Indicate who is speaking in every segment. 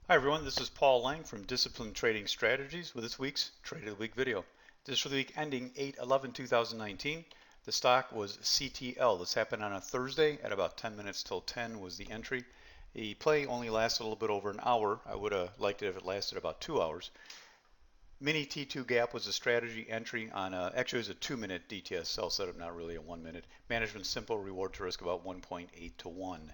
Speaker 1: Hi everyone, this is Paul Lange from Disciplined Trading Strategies with this week's Trade of the Week video. This is for the week ending 8/11/2019. The stock was CTL. This happened on a Thursday at about 10 minutes till 10 was the entry. The play only lasted a little bit over an hour. I would have liked it if it lasted about 2 hours. Mini T2 gap was a strategy entry on actually it was a 2-minute DTS sell setup, not really a 1 minute. Management simple, reward to risk about 1.8 to 1.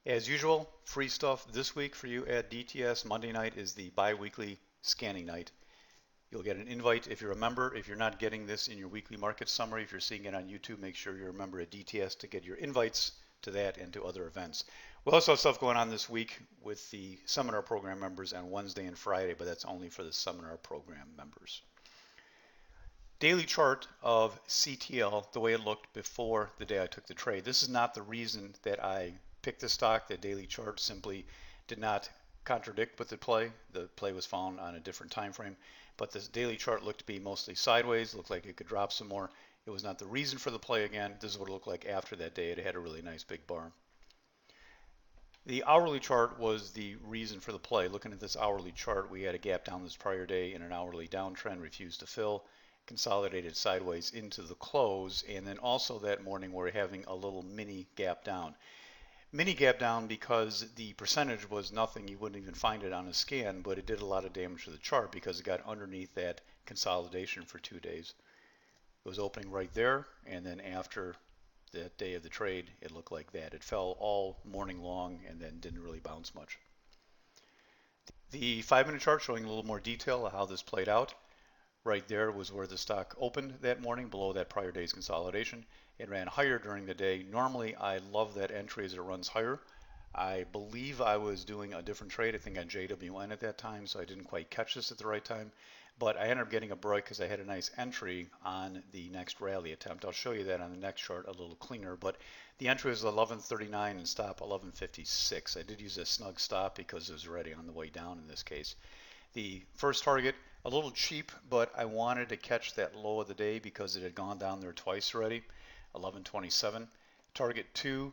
Speaker 1: As usual, free stuff this week for you at DTS. Monday night is the bi-weekly scanning night. You'll get an invite if you're a member. If you're not getting this in your weekly market summary, if you're seeing it on YouTube, make sure you're a member at DTS to get your invites to that and to other events. We also have stuff going on this week with the seminar program members on Wednesday and Friday, but that's only for the seminar program members. Daily chart of CTL, the way it looked before the day I took the trade. This is not the reason that I picked the stock. The daily chart simply did not contradict with the play. The play was found on a different time frame, but this daily chart looked to be mostly sideways, looked like it could drop some more. It was not the reason for the play again. This is what it looked like after that day. It had a really nice big bar. The hourly chart was the reason for the play. Looking at this hourly chart, we had a gap down this prior day in an hourly downtrend, refused to fill, consolidated sideways into the close, and then also that morning we're having a little mini gap down. Mini gap down because the percentage was nothing. You wouldn't even find it on a scan, but it did a lot of damage to the chart because it got underneath that consolidation for 2 days. It was opening right there, and then after that day of the trade, it looked like that. It fell all morning long and then didn't really bounce much. The 5-minute chart showing a little more detail of how this played out. Right there was where the stock opened that morning below that prior day's consolidation. It ran higher during the day. Normally, I love that entry as it runs higher. I believe I was doing a different trade, I think on JWN at that time, so I didn't quite catch this at the right time. But I ended up getting a break because I had a nice entry on the next rally attempt. I'll show you that on the next chart a little cleaner. But the entry was 11:39 and stop 11:56. I did use a snug stop because it was already on the way down in this case. The first target, a little cheap, but I wanted to catch that low of the day because it had gone down there twice already, 11:27. Target 2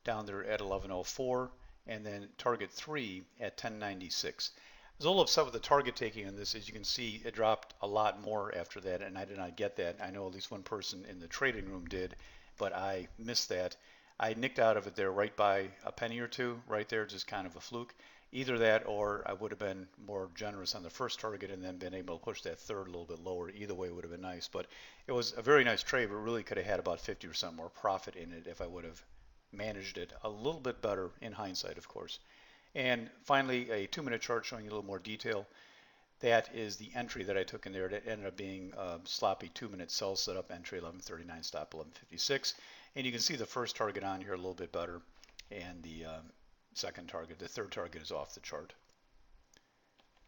Speaker 1: down there at 11:04, and then target 3 at 10:96. I was a little upset with the target taking on this. As you can see, it dropped a lot more after that, and I did not get that. I know at least one person in the trading room did, but I missed that. I nicked out of it there right by a penny or two, right there, just kind of a fluke. Either that or I would have been more generous on the first target and then been able to push that third a little bit lower. Either way would have been nice, but it was a very nice trade, but really could have had about 50% more profit in it if I would have managed it a little bit better in hindsight, of course. And finally, a 2-minute chart showing you a little more detail. That is the entry that I took in there. It ended up being a sloppy 2-minute sell setup entry, 11:39 stop, 11:56. And you can see the first target on here a little bit better, and the second target, the third target is off the chart.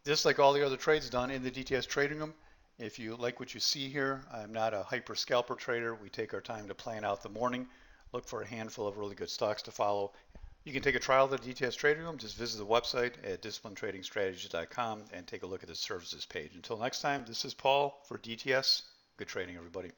Speaker 1: Just like all the other trades done in the DTS trading room, if you like what you see here, I'm not a hyper scalper trader. We take our time to plan out the morning, look for a handful of really good stocks to follow. You can take a trial of the DTS trading room. Just visit the website at disciplinedtradingstrategies.com and take a look at the services page. Until next time, this is Paul for DTS. Good trading, everybody.